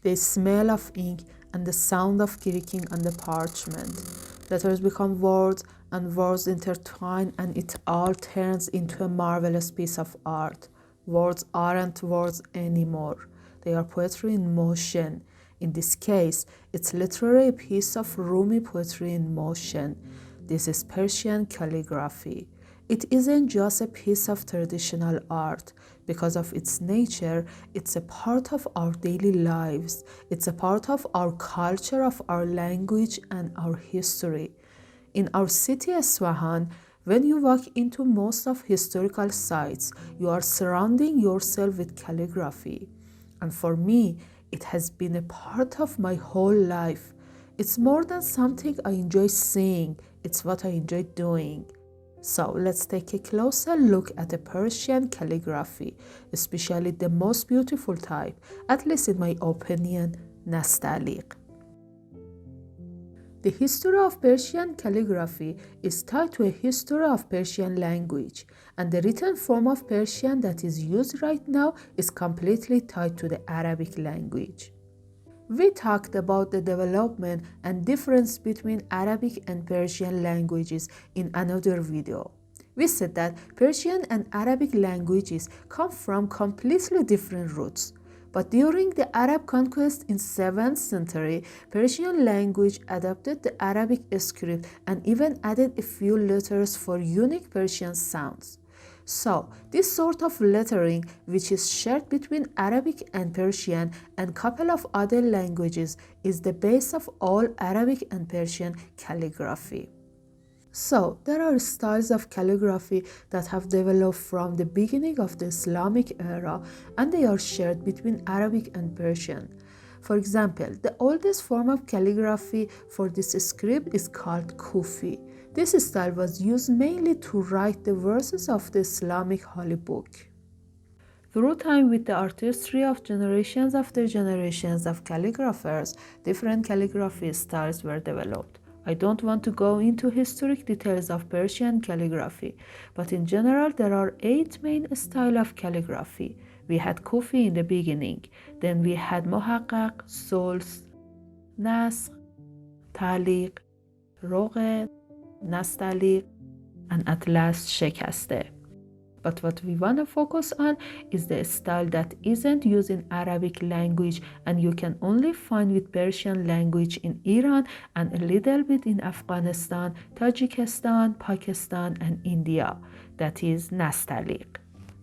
The smell of ink and the sound of clicking on the parchment. Letters become words and words intertwine, and it all turns into a marvelous piece of art. Words aren't words anymore. They are poetry in motion. In this case, it's literally a piece of Rumi poetry in motion. This is Persian calligraphy. It isn't just a piece of traditional art. Because of its nature, it's a part of our daily lives. It's a part of our culture, of our language, and our history. In our city, Isfahan, when you walk into most of historical sites, you are surrounding yourself with calligraphy. And for me, it has been a part of my whole life. It's more than something I enjoy seeing, it's what I enjoy doing. So let's take a closer look at the Persian calligraphy, especially the most beautiful type, at least in my opinion, Nastala'liq. The history of Persian calligraphy is tied to a history of Persian language, and the written form of Persian that is used right now is completely tied to the Arabic language. We talked about the development and difference between Arabic and Persian languages in another video. We said that Persian and Arabic languages come from completely different roots. But during the Arab conquest in 7th century, Persian language adopted the Arabic script and even added a few letters for unique Persian sounds. So, this sort of lettering, which is shared between Arabic and Persian and a couple of other languages, is the base of all Arabic and Persian calligraphy. So, there are styles of calligraphy that have developed from the beginning of the Islamic era, and they are shared between Arabic and Persian. For example, the oldest form of calligraphy for this script is called Kouhi. This style was used mainly to write the verses of the Islamic Holy Book. Through time, with the artistry of generations after generations of calligraphers, different calligraphy styles were developed. I don't want to go into historic details of Persian calligraphy, but in general, there are 8 main styles of calligraphy. We had Kouhi in the beginning, then we had Muhaqqaq, Sols, Nasgh, Ta'liq, Roqe, Nastalik, and at last Shekaste. But what we want to focus on is the style that isn't used in Arabic language and you can only find with Persian language in Iran and a little bit in Afghanistan, Tajikistan, Pakistan, and India. That is Nastalik.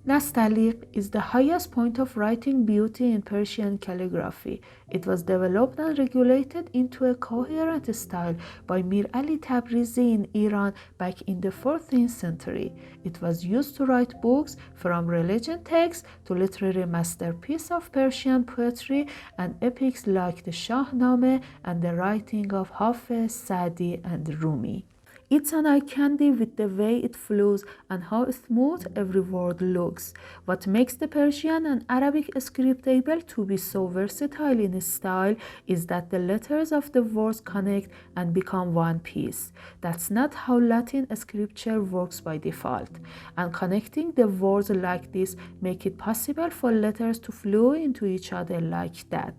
Nastalik is the highest point of writing beauty in Persian calligraphy. It was developed and regulated into a coherent style by Mir Ali Tabrizi in Iran back in the 14th century. It was used to write books from religion texts to literary masterpieces of Persian poetry and epics like the Shahnameh and the writing of Hafiz, Sa'di, and Rumi. It's an eye candy with the way it flows and how smooth every word looks. What makes the Persian and Arabic script able to be so versatile in style is that the letters of the words connect and become one piece. That's not how Latin scripture works by default. And connecting the words like this make it possible for letters to flow into each other like that.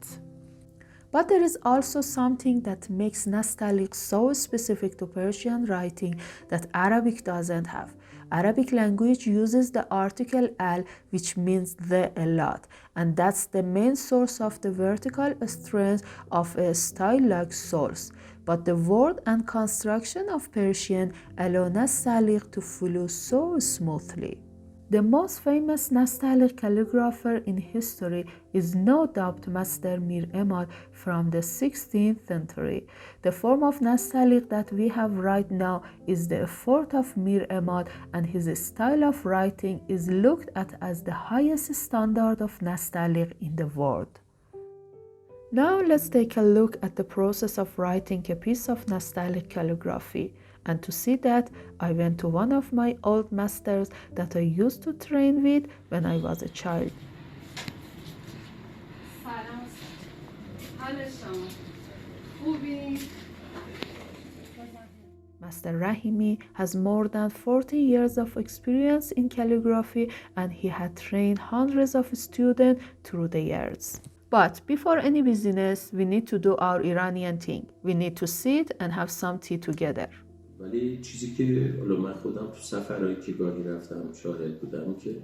But there is also something that makes Nastalik so specific to Persian writing that Arabic doesn't have. Arabic language uses the article al, which means the a lot, and that's the main source of the vertical strength of a style like Sols. But the word and construction of Persian allow Nastalik to flow so smoothly. The most famous Nastaliq calligrapher in history is no doubt Master Mir Emad from the 16th century. The form of Nastaliq that we have right now is the effort of Mir Emad, and his style of writing is looked at as the highest standard of Nastaliq in the world. Now let's take a look at the process of writing a piece of Nastaliq calligraphy. And to see that, I went to one of my old masters that I used to train with when I was a child. Master Rahimi has more than 40 years of experience in calligraphy, and he had trained hundreds of students through the years. But before any business, we need to do our Iranian thing. We need to sit and have some tea together. ولی چیزی که حالا من خودم تو سفرهایی که گاهی رفتم شاهد بودم که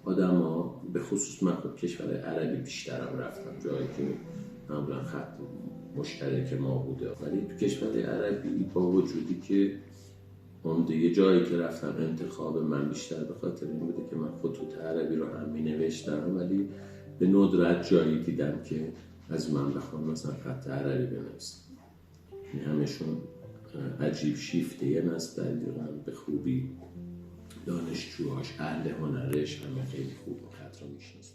آدما به خصوص من خود کشور عربی بیشترم رفتم، جایی که معمولا خط مشترک ما بوده، ولی تو کشور عربی با وجودی که عمده یه جایی که رفتم انتخاب من بیشتر به خاطر این بوده که من خطوط عربی رو هم می نوشتم، ولی به ندرت جایی دیدم که از من بخوام مثلا خط عربی بنویسم. این همشون عجیب شیفته نستعلیقن، به خوبی دانشجوهاش اهل هنرش همه خیلی خوب خط رو میشناسن.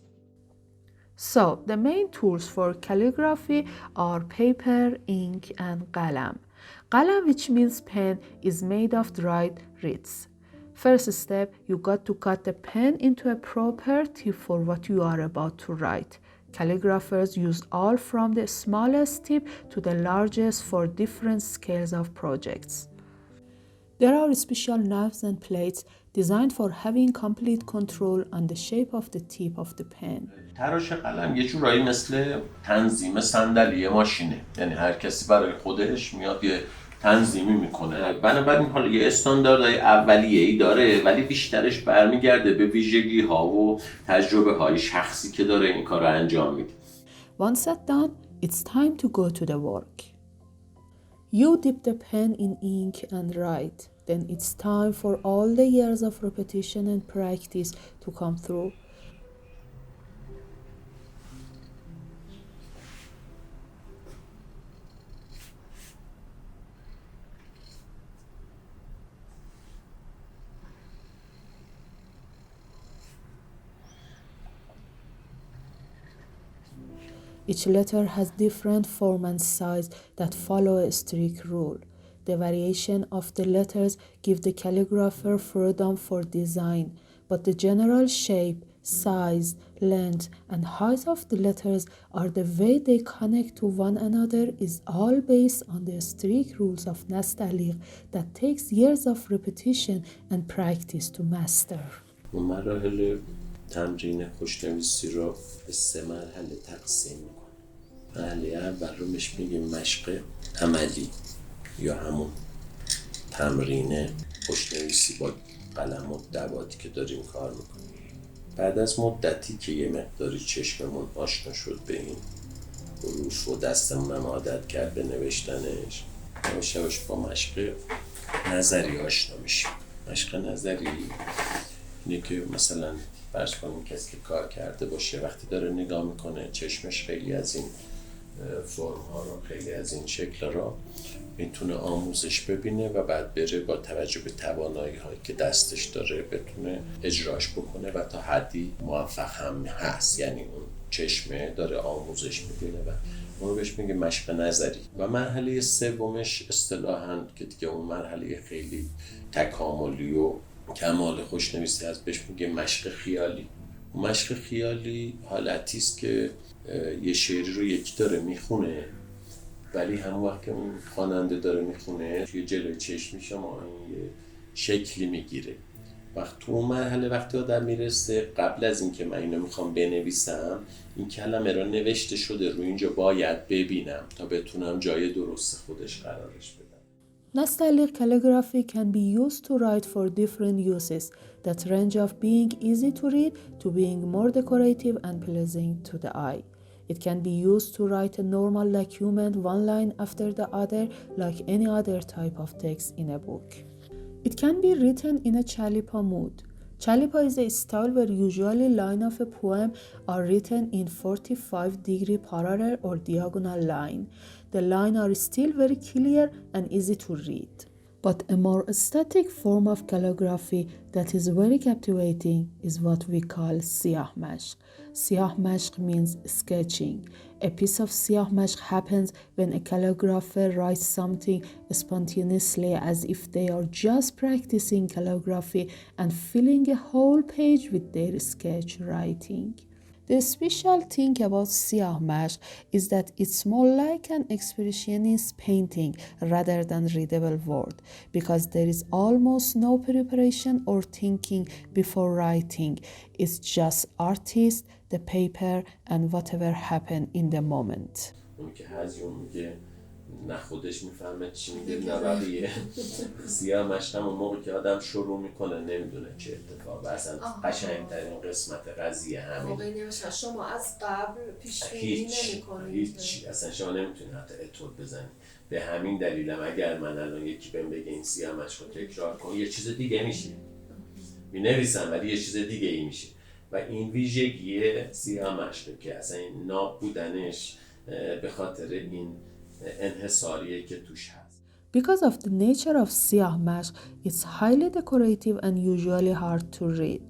So, the main tools for calligraphy are paper, ink, and qalam. Qalam, which means pen, is made of dried reeds. First step, you got to cut the pen into a proper tip for what you are about to write. Calligraphers use all from the smallest tip to the largest for different scales of projects. There are special knobs and plates designed for having complete control on the shape of the tip of the pen. تراش قلم یه جورایی مثل تنظیم صندلی ماشینه، یعنی هر کسی برای خودش میاد یه تنظیمی میکنه. بنابراین حالا یه استانداردهای اولیه‌ای داره، ولی بیشترش برمیگرده به ویژگی ها و تجربه های شخصی که داره این کار رو انجام میده. Once set done, it's time to go to the work. You dip the pen in ink and write. Then it's time for all the years of repetition and practice to come through. Each letter has different form and size that follow a strict rule. The variation of the letters give the calligrapher freedom for design, but the general shape, size, length, and height of the letters are the way they connect to one another is all based on the strict rules of Nastala'liq that takes years of repetition and practice to master. مراحل تمرین خوشنویسی رو به 3 مرحله تقسیم میکنه. مرحله اول رو میگیم مشق عملی یا همون تمرین خوشنویسی با قلم و دوات که داریم کار میکنیم. بعد از مدتی که یه مقداری چشممون آشنا شد به این حروف و دستمون هم عادت کرد به نوشتنش، یواش یواش با مشق نظری آشنا میشیم. مشق نظری اینه که مثلا فرض کنیم کسی که کار کرده باشه وقتی داره نگاه میکنه چشمش خیلی از این فرم ها رو، خیلی از این شکل را میتونه آموزش ببینه و بعد بره با توجه به توانایی هایی که دستش داره بتونه اجراش بکنه و تا حدی موفق هم هست. یعنی اون چشمه داره آموزش میبینه و اون بهش میگه مشق نظری. و مرحله سومش اصطلاحاً که دیگه اون مرحله خیلی تکاملی و کمال خوشنویسی هست بهش میگه مشق خیالی. مشق خیالی حالتی است که یه شعری رو یکی داره میخونه، ولی همون وقت که اون خواننده داره میخونه توی جلوی چشم شما این یه شکلی میگیره. وقت تو اون مرحله وقتی آدم میرسه قبل از اینکه من اینو میخوام بنویسم این کلمه رو نوشته شده رو اینجا باید ببینم تا بتونم جای درست خودش قرارش بدم. Nastala'liq calligraphy can be used to write for different uses that range of being easy to read to being more decorative and pleasing to the eye. It can be used to write a normal document one line after the other like any other type of text in a book. It can be written in a chalipa mood. Chalipa is a style where usually lines of a poem are written in 45-degree parallel or diagonal line. The lines are still very clear and easy to read. But a more static form of calligraphy that is very captivating is what we call Siah Mashgh. Siah Mashgh means sketching. A piece of Siah Mashgh happens when a calligrapher writes something spontaneously as if they are just practicing calligraphy and filling a whole page with their sketch writing. The special thing about Siah Mashgh is that it's more like an expressionist painting rather than readable word, because there is almost no preparation or thinking before writing. It's just artist, the paper, and whatever happened in the moment. اون که هزیون میگه نه خودش میفهمه چی میگه نه بقیه. سیاه مشق اون موقع که آدم شروع میکنه نمیدونه چه اتفاق اصلا قشنگترین قسمت قضیه همین موقعی نمیشه شما از قبل پیش بینی نمی‌کنید هیچ اصلا شما نمیتونید حتی اتود بزنید. به همین دلیلم اگر من الان یکی بهم بگه این سیاه مشق رو تکرار کن یه چیز دیگه میشه مینویسم ولی یه چیز دیگه ای میشه و این ویژگی سیاه مشقه که اصلا این ناب بودنش به خاطر این انحصاریه که توش هست. Because of the nature of Siah Mashgh, it's highly decorative and usually hard to read.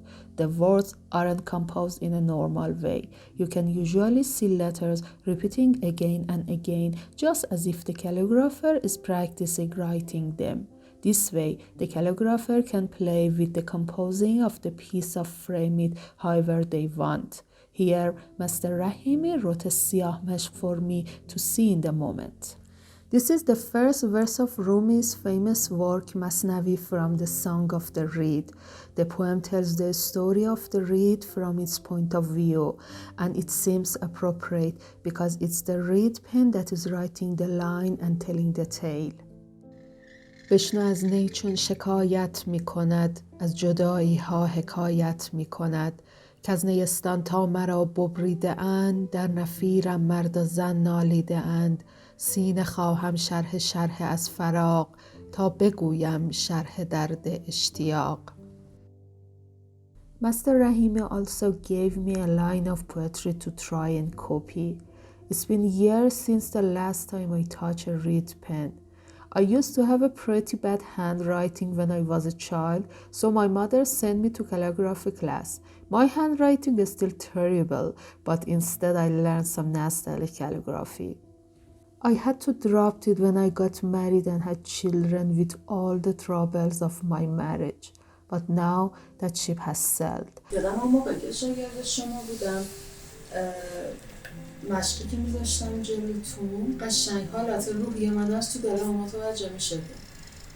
The words aren't composed in a normal way. You can usually see letters repeating again and again, just as if the calligrapher is practicing writing them. This way, the calligrapher can play with the composing of the piece of frame it however they want. Here, Master Rahimi wrote a Siah Mashgh for me to see in the moment. This is the first verse of Rumi's famous work Masnavi from the Song of the Reed. The poem tells the story of the reed from its point of view, and it seems appropriate because it's the reed pen that is writing the line and telling the tale. بشنو از نی چون شکایت می کند، از جدایی ها حکایت می کند، که از نیستان تا مرا ببریده اند، در نفیرم مرد و زن نالیده اند، سینه خواهم شرح از فراق، تا بگویم شرح درد اشتیاق. Master Rahimi also gave me a line of poetry to try and copy. It's been years since the last time I touched a reed pen. I used to have a pretty bad handwriting when I was a child, so my mother sent me to calligraphy class. My handwriting is still terrible, but instead I learned some Nastalik calligraphy. I had to drop it when I got married and had children with all the troubles of my marriage. But now that ship has sailed. یادم اون موقع که شاگرد شما بودم مشقی که میذاشتم جلوتون قشنگ حالت روحی من داشت تو دلم متوجه میشده.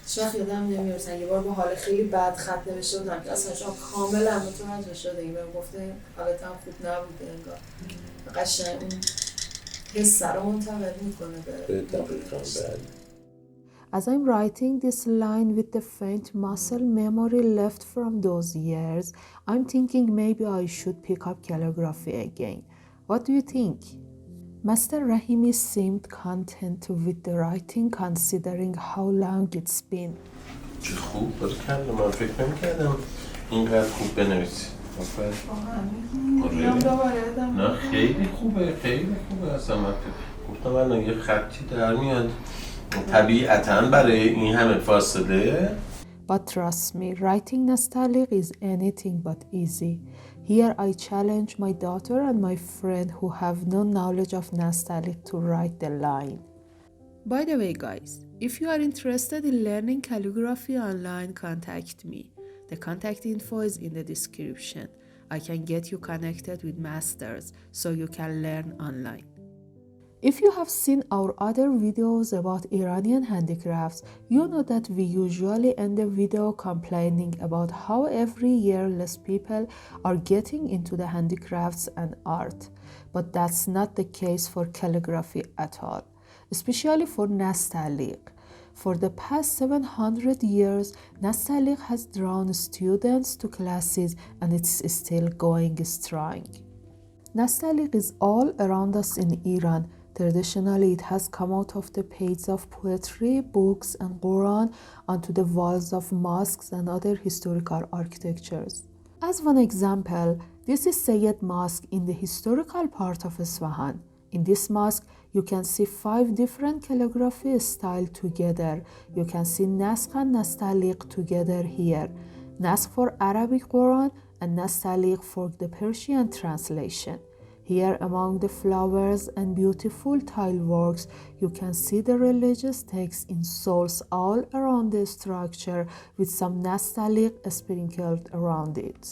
شاید یادم نمیاد یه بار با حال خیلی بد خط نوشته بودم که اصلا شما کاملا متوجه شده این بهم گفته حالتم خوب نبوده انگار قشنگ اون حس رو منتقل میکنه به دقیقاً بله. As I'm writing this line with the faint muscle memory left from those years, I'm thinking maybe I should pick up calligraphy again. What do you think? Master Rahimi seemed content with the writing considering how long it's been. چه خوب برکلا من فکر نمی‌کردم اینقدر خوب بنویسی. نه خیلی خوبه اصلا من گفتم الان یه خطی در میاد طبیعتاً برای این همه فاصله. But trust me, writing Nastalaq is anything but easy. Here I challenge my daughter and my friend who have no knowledge of Nastalaq to write the line. By the way, guys, if you are interested in learning calligraphy online, contact me. The contact info is in the description. I can get you connected with masters so you can learn online. If you have seen our other videos about Iranian handicrafts, you know that we usually end the video complaining about how every year less people are getting into the handicrafts and art. But that's not the case for calligraphy at all, especially for Nastalaq. For the past 700 years, Nastalaq has drawn students to classes and it's still going strong. Nastalaq is all around us in Iran. Traditionally, it has come out of the pages of poetry, books, and Quran onto the walls of mosques and other historical architectures. As one example, this is Sayyid Mosque in the historical part of Isfahan. In this mosque, you can see 5 different calligraphy styles together. You can see Nasgh and Nastalik together here. Nasgh for Arabic Quran and Nastalik for the Persian translation. Here among the flowers and beautiful tile works, you can see the religious texts in souls all around the structure with some Nastalik sprinkled around it.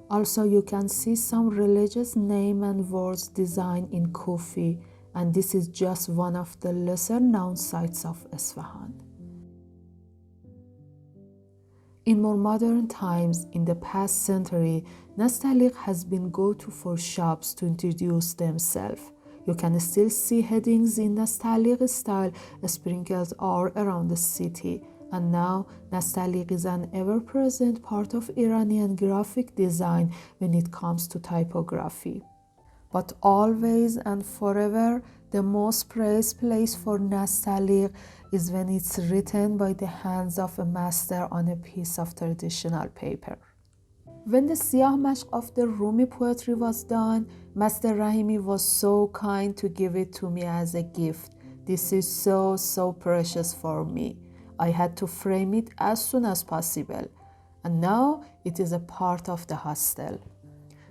Also, you can see some religious name and words designed in Kouhi, and this is just one of the lesser known sites of Isfahan. In more modern times, in the past century, Nastalik has been go-to for shops to introduce themselves. You can still see headings in Nastala'liq style sprinkled all around the city. And now, Nastala'liq is an ever-present part of Iranian graphic design when it comes to typography. But always and forever, the most praised place for Nastala'liq is when it's written by the hands of a master on a piece of traditional paper. When the Siah Mashgh of the Rumi poetry was done, Master Rahimi was so kind to give it to me as a gift. This is so precious for me. I had to frame it as soon as possible. And now it is a part of the hostel.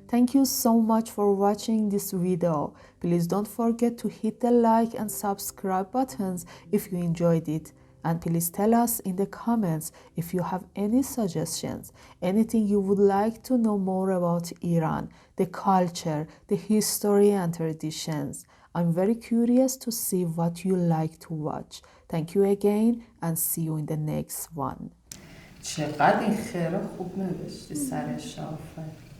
Thank you so much for watching this video. Please don't forget to hit the like and subscribe buttons if you enjoyed it. And please tell us in the comments if you have any suggestions, anything you would like to know more about Iran, the culture, the history and traditions. I'm very curious to see what you like to watch. Thank you again and see you in the next one. چقدر این خیره خوب نوشتی سرش آفرین.